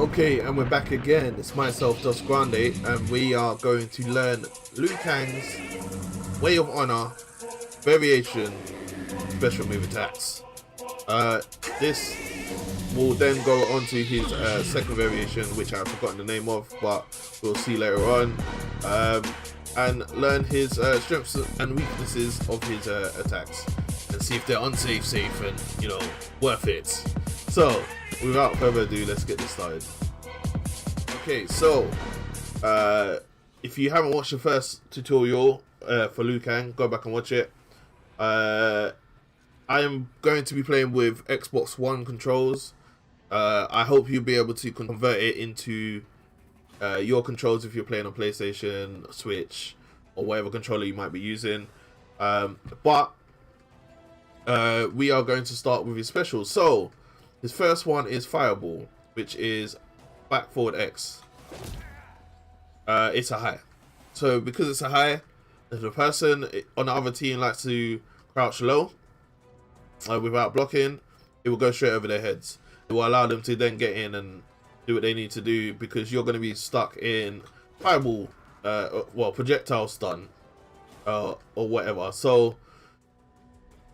Okay, and we're back again. It's myself, GRANDE, and we are going to learn Liu Kang's Way of Honor variation special move attacks. This will then go on to his second variation, which I've forgotten the name of, but we'll see later on. And learn his strengths and weaknesses of his attacks, and see if they're unsafe, safe, and worth it. So, without further ado, let's get this started. Okay, so if you haven't watched the first tutorial for Liu Kang, go back and watch it. I am going to be playing with Xbox One controls. I hope you'll be able to convert it into your controls if you're playing on PlayStation, Switch, or whatever controller you might be using. But we are going to start with his specials. So his first one is Fireball, which is back forward X. It's a high. So because it's a high, if the person on the other team likes to crouch low without blocking, it will go straight over their heads. It will allow them to then get in and do what they need to do, because you're going to be stuck in fireball, well, projectile stun, or whatever. So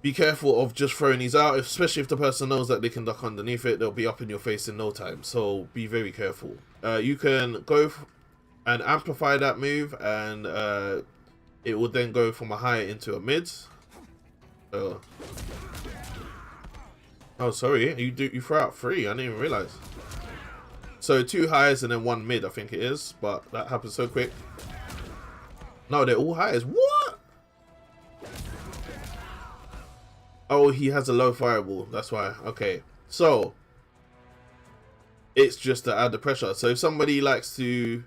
be careful of just throwing these out, especially if the person knows that they can duck underneath it. They'll be up in your face in no time, so be very careful. You can go and amplify that move, and it will then go from a high into a mid. So, oh, sorry, you throw out 3. I didn't even realize. So 2 highs and then 1 mid, I think it is, but that happens so quick. No, they're all highs. What? Oh, he has a low fireball. That's why. Okay, so it's just to add the pressure. So if somebody likes to,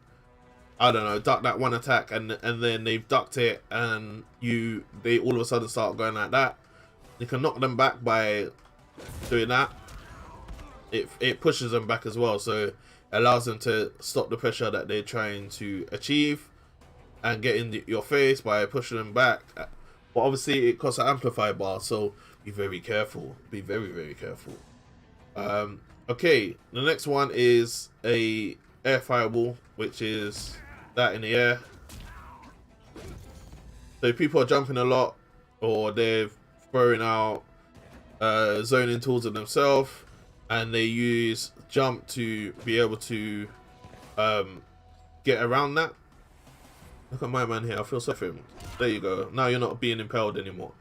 I don't know, duck that one attack, and then they've ducked it, and they all of a sudden start going like that, you can knock them back by doing that. It pushes them back as well, so it allows them to stop the pressure that they're trying to achieve and get in your face by pushing them back. But obviously it costs an amplify bar, so be very careful. Be very, very careful. Okay, the next one is a air fireball, which is that in the air. So if people are jumping a lot, or they're throwing out zoning tools of themselves, and they use jump to be able to get around that. Look at my man here, I feel sorry for him. There you go, now you're not being impelled anymore.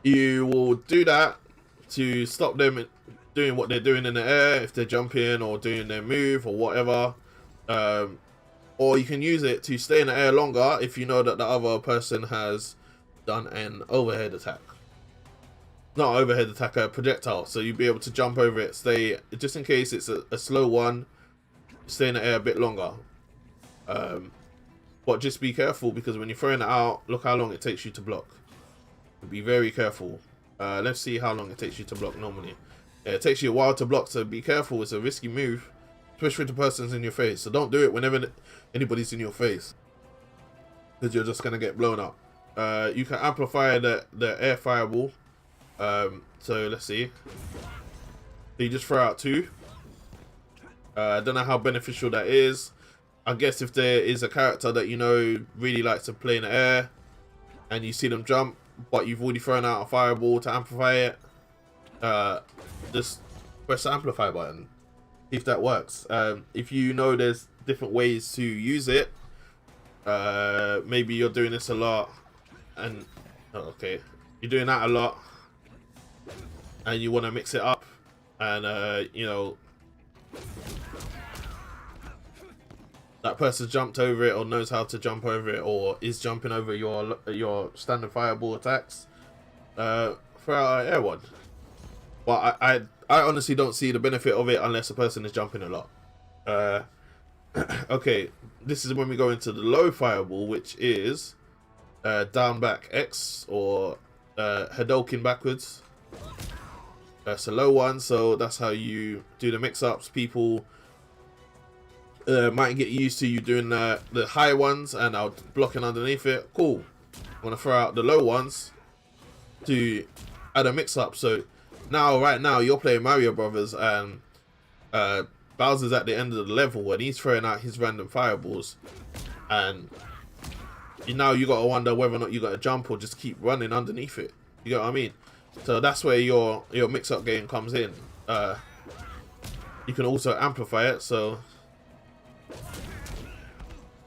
You will do that to stop them doing what they're doing in the air, if they're jumping or doing their move or whatever. Or you can use it to stay in the air longer if you know that the other person has done an overhead attack. Not overhead attack, a projectile. So you'll be able to jump over it, stay, just in case it's a slow one, stay in the air a bit longer. But just be careful, because when you're throwing it out, look how long it takes you to block. Be very careful. Let's see how long it takes you to block normally. Yeah, it takes you a while to block, so be careful. It's a risky move, especially if the person's in your face. So don't do it whenever anybody's in your face, because you're just going to get blown up. You can amplify the air fireball. So let's see. So you just throw out 2. I don't know how beneficial that is. I guess if there is a character that you know really likes to play in the air, and you see them jump, but you've already thrown out a fireball to amplify it, just press the amplify button, see if that works. If you know there's different ways to use it, maybe you're doing this a lot, and okay, you're doing that a lot, and you want to mix it up, and you know, that person jumped over it, or knows how to jump over it, or is jumping over your standard fireball attacks, throw out an air one. But I honestly don't see the benefit of it unless a person is jumping a lot. Okay, this is when we go into the low fireball, which is down back X, or Hadouken backwards. That's a low one, so that's how you do the mix-ups. People might get used to you doing the high ones and out blocking underneath it. Cool. I want to throw out the low ones to add a mix-up. So now, right now, you're playing Mario Brothers, and Bowser's at the end of the level and he's throwing out his random fireballs, and you gotta wonder whether or not you gotta jump or just keep running underneath it. You know what I mean? So that's where your mix-up game comes in. You can also amplify it, so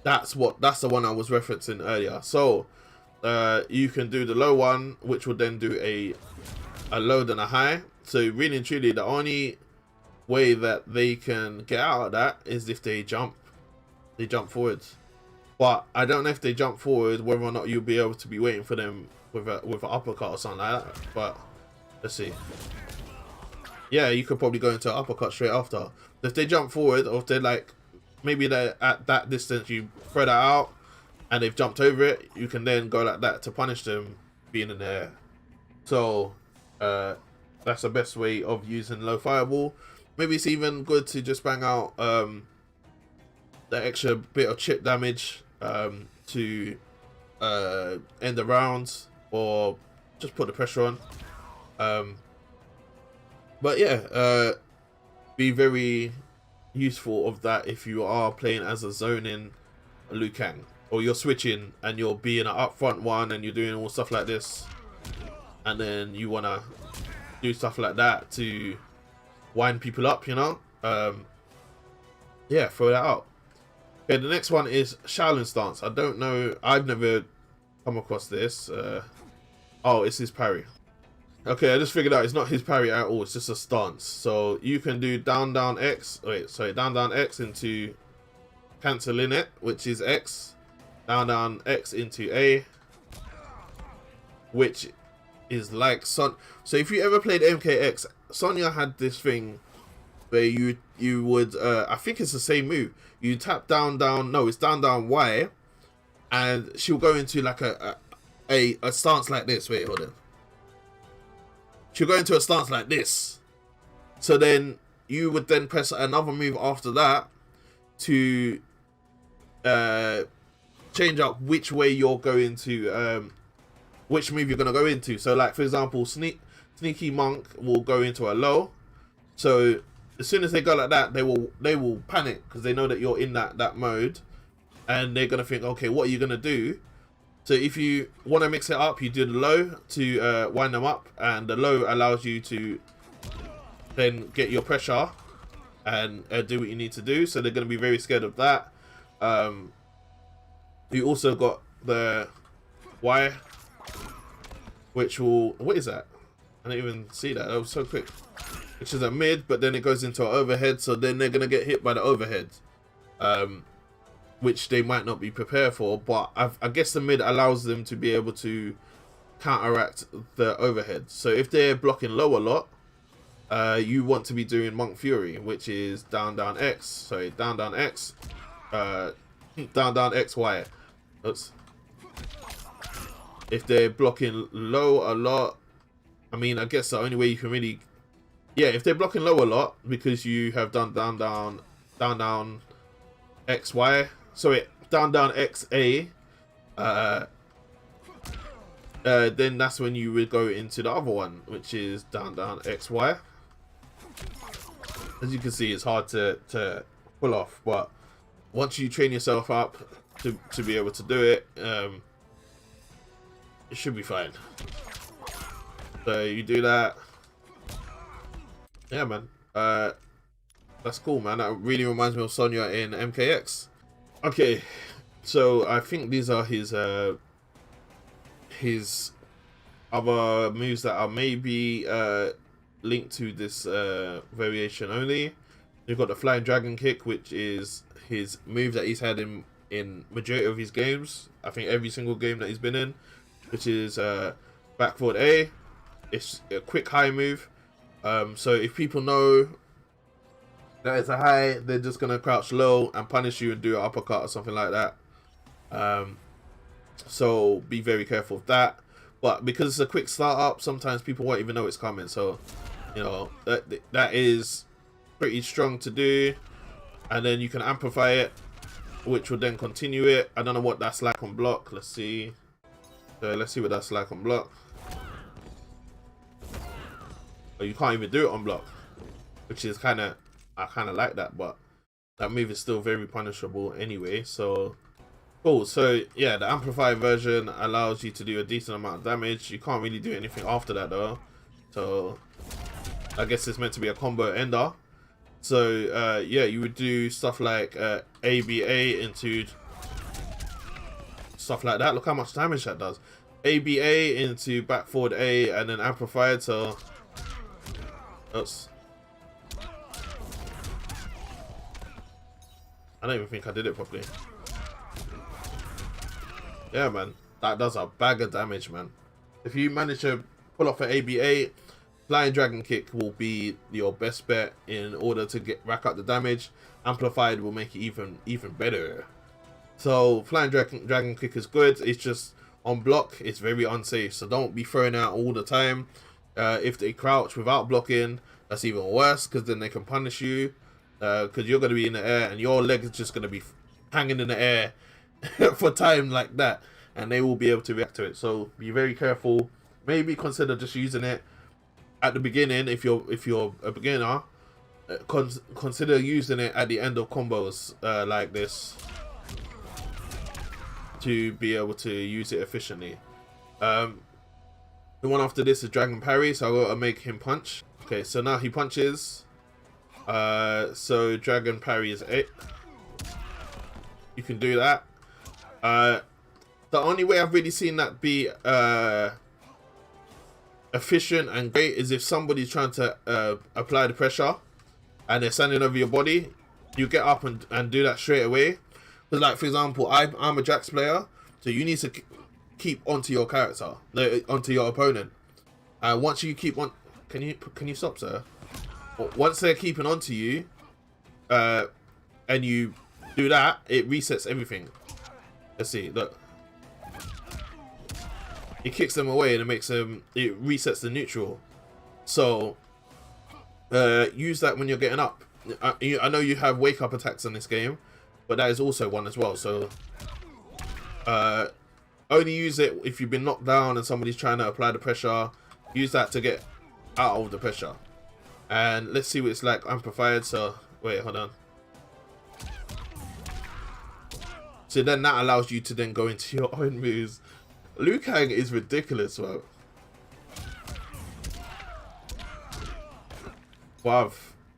that's the one I was referencing earlier. So you can do the low one, which would then do a low and a high. So really and truly, the only way that they can get out of that is if they jump forwards. But I don't know if they jump forward whether or not you'll be able to be waiting for them with an uppercut or something like that. But let's see. Yeah, you could probably go into an uppercut straight after. If they jump forward, or if they're like, maybe they're at that distance, you throw that out and they've jumped over it, you can then go like that to punish them being in the air. So that's the best way of using low fireball. Maybe it's even good to just bang out the extra bit of chip damage to end the rounds, or just put the pressure on. But yeah, be very useful of that if you are playing as a zoning Liu Kang, or you're switching and you're being an upfront one and you're doing all stuff like this, and then you want to do stuff like that to wind people up, you know. Yeah, throw that out. Okay, the next one is Shaolin stance. I don't know, I've never come across this. Oh, it's his parry. Okay, I just figured out it's not his parry at all, it's just a stance. So you can do down down X, down down X into cancelling it, which is X, down X into A, which is like So if you ever played MKX, Sonya had this thing where you would I think it's the same move. You tap down no, it's down Y, and she'll go into like a stance like this. Wait, hold on. She'll go into a stance like this. So then you would then press another move after that to change up which way you're going to, which move you're going to go into. So like, for example, Sneaky Monk will go into a low. So as soon as they go like that, they will panic because they know that you're in that mode, and they're going to think, okay, what are you going to do? So if you want to mix it up, you do the low to wind them up, and the low allows you to then get your pressure and do what you need to do. So they're going to be very scared of that. You also got the Y, which will, what is that? I didn't even see that. That was so quick. Which is a mid, but then it goes into an overhead. So then they're going to get hit by the overhead. Which they might not be prepared for, but I guess the mid allows them to be able to counteract the overhead. So if they're blocking low a lot, you want to be doing Monk Fury, which is down X. Sorry, down X, down X Y. Oops. If they're blocking low a lot, I mean, I guess the only way you can really, yeah, if they're blocking low a lot because you have done down X Y. Sorry, down X A. Then that's when you would go into the other one, which is down X Y. As you can see, it's hard to pull off, but once you train yourself up to be able to do it, it should be fine. So you do that. Yeah, man. That's cool, man. That really reminds me of Sonya in MKX. Okay, so I think these are his other moves that are maybe linked to this variation only. You've got the Flying Dragon Kick, which is his move that he's had in majority of his games. I think every single game that he's been in, which is back forward A. It's a quick high move. So if people know that it's a high, they're just gonna crouch low and punish you and do an uppercut or something like that. So be very careful of that. But because it's a quick startup, sometimes people won't even know it's coming. So you know that is pretty strong to do, and then you can amplify it, which will then continue it. I don't know what that's like on block. Let's see. Let's see what that's like on block. Oh, you can't even do it on block, which is kind of I kind of like that, but that move is still very punishable anyway. So cool. So yeah, the amplified version allows you to do a decent amount of damage. You can't really do anything after that though. So I guess it's meant to be a combo ender. So yeah, you would do stuff like ABA into stuff like that. Look how much damage that does. ABA into back forward A and then amplified. So oops. I don't even think I did it properly. Yeah, man, that does a bag of damage, man. If you manage to pull off an ABA, Flying Dragon Kick will be your best bet in order to rack up the damage. Amplified will make it even better. So Flying Dragon Kick is good. It's just on block, it's very unsafe. So don't be throwing out all the time. If they crouch without blocking, that's even worse because then they can punish you. Because you're going to be in the air and your leg is just going to be hanging in the air for time like that, and they will be able to react to it. So be very careful. Maybe consider just using it at the beginning if you're a beginner. Consider using it at the end of combos like this to be able to use it efficiently. The one after this is Dragon Parry, so I gotta make him punch. Okay, so now he punches. So Dragon Parry is it. You can do that. The only way I've really seen that be efficient and great is if somebody's trying to apply the pressure and they're standing over your body, you get up and do that straight away. Because like for example, I'm a Jax player, so you need to keep onto your character, onto your opponent. And once you keep on, can you stop, sir? Once they're keeping onto you, and you do that, it resets everything. Let's see, look. It kicks them away and it resets the neutral. So use that when you're getting up. I know you have wake up attacks in this game, but that is also one as well. So only use it if you've been knocked down and somebody's trying to apply the pressure. Use that to get out of the pressure. And let's see what it's like amplified. So wait, hold on. So then that allows you to then go into your own moves. Liu Kang is ridiculous, bro. Wow,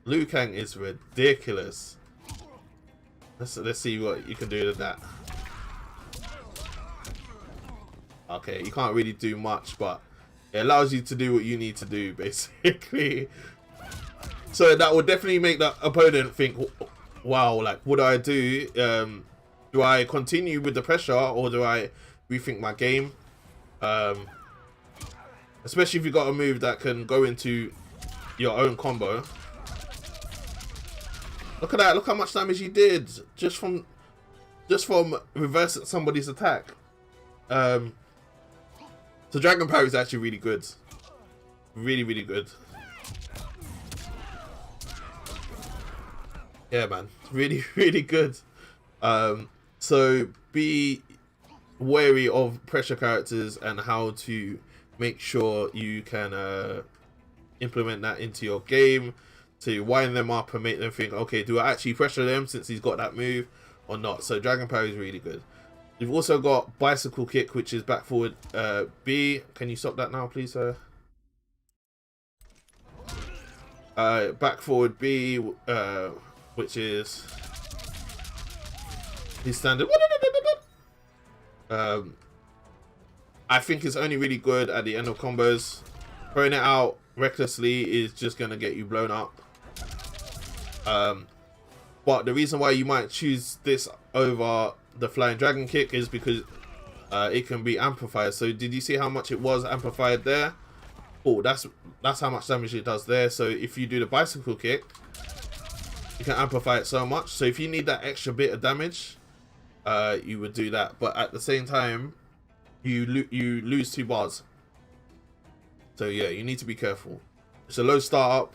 Liu Kang is ridiculous. Let's see what you can do with that. Okay, you can't really do much, but it allows you to do what you need to do, basically. So that would definitely make the opponent think, wow, like, what do I do? Do I continue with the pressure or do I rethink my game? Especially if you've got a move that can go into your own combo. Look at that, look how much damage he did just from reversing somebody's attack. So Dragon Parry is actually really good. Really good. Yeah, man, really good. So be wary of pressure characters and how to make sure you can implement that into your game to wind them up and make them think, okay, do I actually pressure them since he's got that move or not? So Dragon Parry is really good. You've also got Bicycle Kick, which is back forward B. Can you stop that now, please, sir? Back forward B, which is his standard. I think it's only really good at the end of combos. Throwing it out recklessly is just gonna get you blown up. But the reason why you might choose this over the Flying Dragon Kick is because it can be amplified. So did you see how much it was amplified there? Oh, that's how much damage it does there. So if you do the Bicycle Kick, you can amplify it so much. So if you need that extra bit of damage, you would do that. But at the same time, you lose 2 bars. So yeah, you need to be careful. It's a low start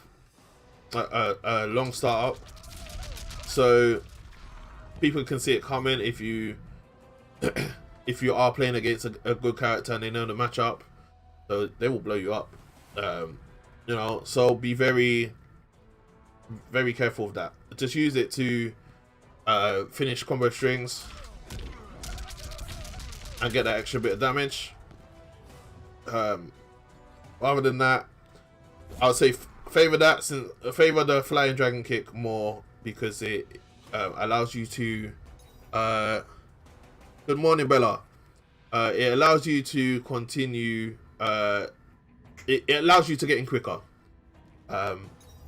up, a long start up. So people can see it coming if you if you are playing against a good character and they know the matchup, so they will blow you up. You know, so be very Very careful with that. Just use it to finish combo strings and get that extra bit of damage. Other than that, I would say favor the flying dragon kick more, because it allows you to good morning, Bella. It allows you to continue it allows you to get in quicker.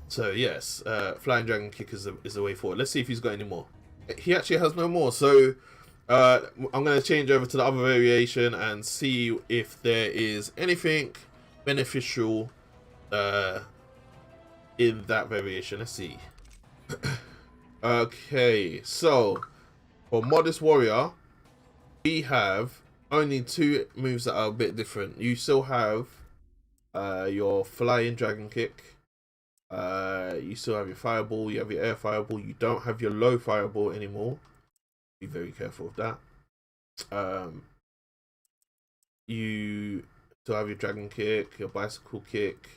So yes, flying dragon kick is the way forward. Let's see if he's got any more. He actually has no more, so I'm going to change over to the other variation and see if there is anything beneficial in that variation. Let's see. Okay, so for Modest Warrior, we have only 2 moves that are a bit different. You still have your flying dragon kick, you still have your fireball, you have your air fireball, you don't have your low fireball anymore. Be very careful of that. You still have your dragon kick, your bicycle kick,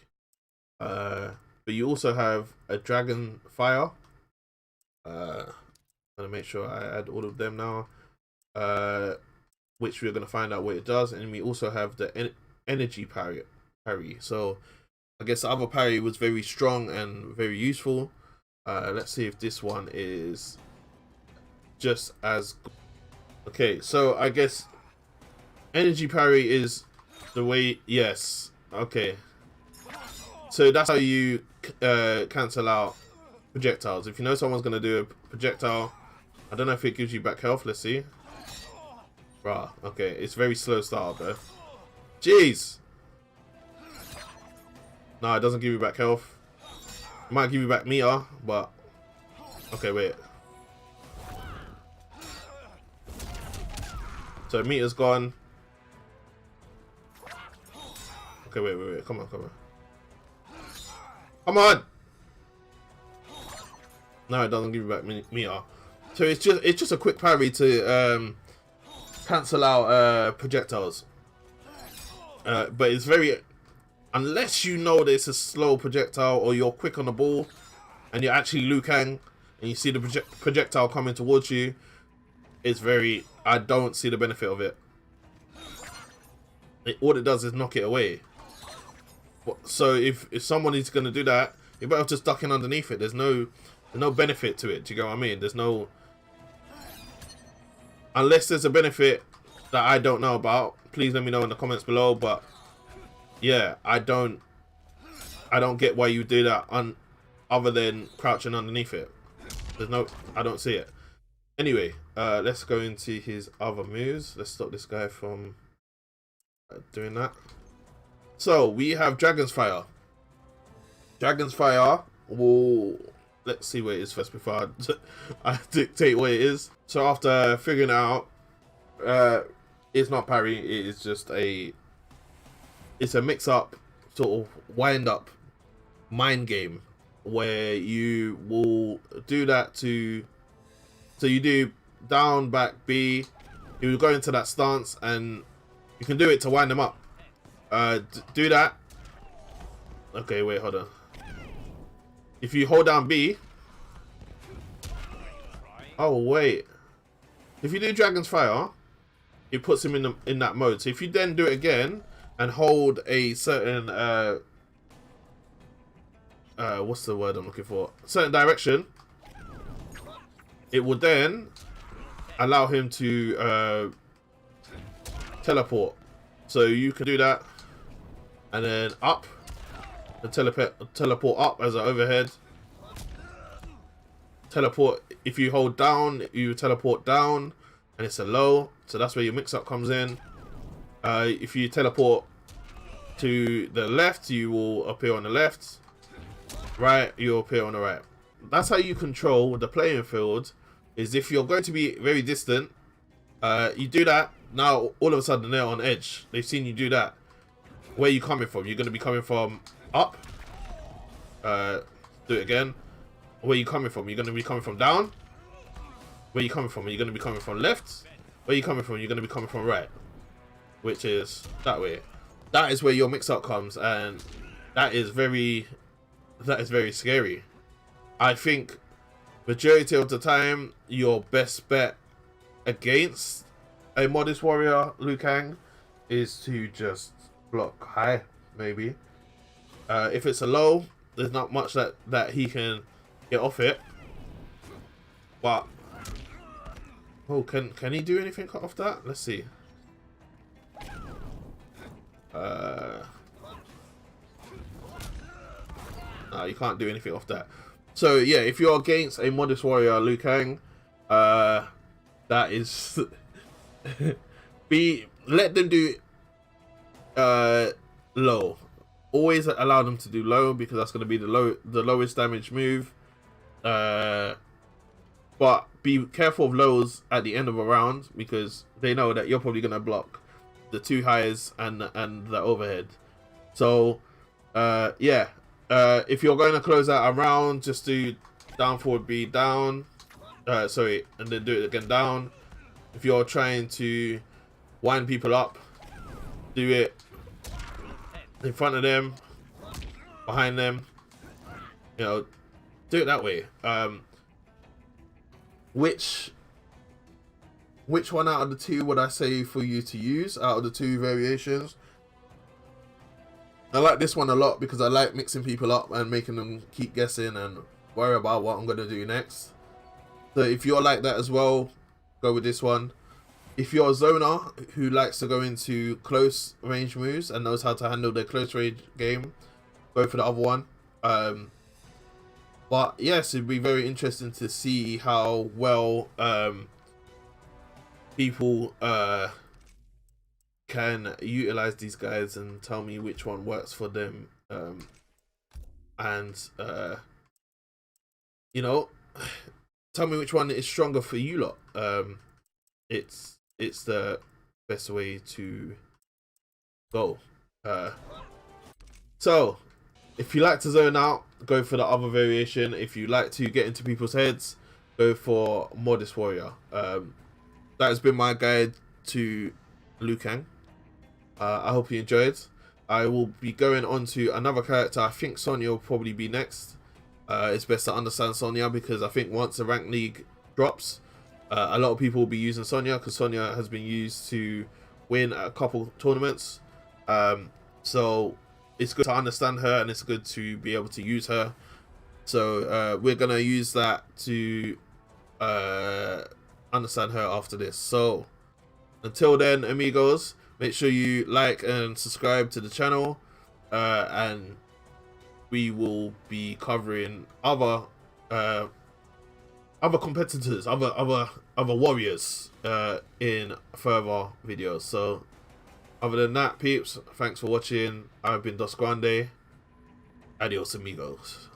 but you also have a dragon fire. I'm gonna make sure I add all of them now, which we're gonna find out what it does. And we also have the energy parry. So I guess the other parry was very strong and very useful. Let's see if this one is just as good. Okay, so I guess energy parry is the way. Yes, okay, so that's how you cancel out projectiles. If you know someone's gonna do a projectile, I don't know if it gives you back health. Let's see. Bruh, okay, it's very slow start though. Jeez. No, it doesn't give you back health. It might give you back meter, but okay, wait. So meter's gone. Okay, wait. Come on. Come on! No, it doesn't give you back meter. So it's just a quick parry to cancel out projectiles. But it's very, unless you know that it's a slow projectile or you're quick on the ball and you're actually Liu Kang and you see the projectile coming towards you, it's very, I don't see the benefit of it. All it does is knock it away. So if someone is going to do that, you better just duck in underneath it. There's no benefit to it. Do you get what I mean? There's no, unless there's a benefit that I don't know about. Please let me know in the comments below. But yeah, I don't get why you do that other than crouching underneath it. I don't see it. Anyway, let's go into his other moves. Let's stop this guy from doing that. So we have Dragon's Fire. Dragon's Fire will, let's see what it is first before I dictate what it is. So after figuring out, it's not parry, it is just it's a mix-up, sort of wind-up mind game where you will do that to, so you do down, back, B, you go into that stance and you can do it to wind them up. Do that. Okay, wait, hold on. If you hold down B, oh wait, if you do Dragon's Fire, it puts him in that mode. So if you then do it again and hold a certain what's the word I'm looking for? Certain direction, it will then allow him to teleport. So you can do that and then up and teleport up as an overhead. Teleport, if you hold down, you teleport down and it's a low, so that's where your mix-up comes in. If you teleport to the left, you will appear on the left. Right, you'll appear on the right. That's how you control the playing field, is if you're going to be very distant, you do that. Now all of a sudden they're on edge. They've seen you do that. Where are you coming from? You're going to be coming from up. Do it again. Where are you coming from? You're going to be coming from down. Where are you coming from? Are you going to be coming from left? Where are you coming from? You're going to be coming from right, which is that way. That is where your mix-up comes, and that is very scary. I think majority of the time your best bet against a modest warrior Liu Kang is to just block high, maybe. If it's a low, there's not much that he can get off it. But oh, can he do anything off that? Let's see. No, you can't do anything off that. So yeah, if you're against a modest warrior Liu Kang, that is let them do low. Always allow them to do low, because that's going to be the lowest damage move. But be careful of lows at the end of a round, because they know that you're probably going to block the two highs and the overhead. So yeah, if you're going to close out a round, just do down forward B down, sorry, and then do it again down. If you're trying to wind people up, do it in front of them, behind them, you know, do it that way. Which one out of the two would I say for you to use out of the two variations? I like this one a lot because I like mixing people up and making them keep guessing and worry about what I'm going to do next. So if you're like that as well, go with this one. If you're a zoner who likes to go into close range moves and knows how to handle their close range game, go for the other one. But yes, it'd be very interesting to see how well people can utilize these guys and tell me which one works for them. And you know, tell me which one is stronger for you lot. It's the best way to go. So if you like to zone out, go for the other variation. If you like to get into people's heads, go for modest warrior. That has been my guide to Liu Kang. I hope you enjoyed. I will be going on to another character. I think Sonya will probably be next. It's best to understand Sonya, because I think once the rank league drops, a lot of people will be using Sonya, because Sonya has been used to win a couple tournaments. So it's good to understand her, and it's good to be able to use her. So we're gonna use that to understand her after this. So until then, amigos, make sure you like and subscribe to the channel, and we will be covering other competitors, other warriors in further videos. So other than that, peeps, thanks for watching. I've been Dos Grande. Adios, amigos.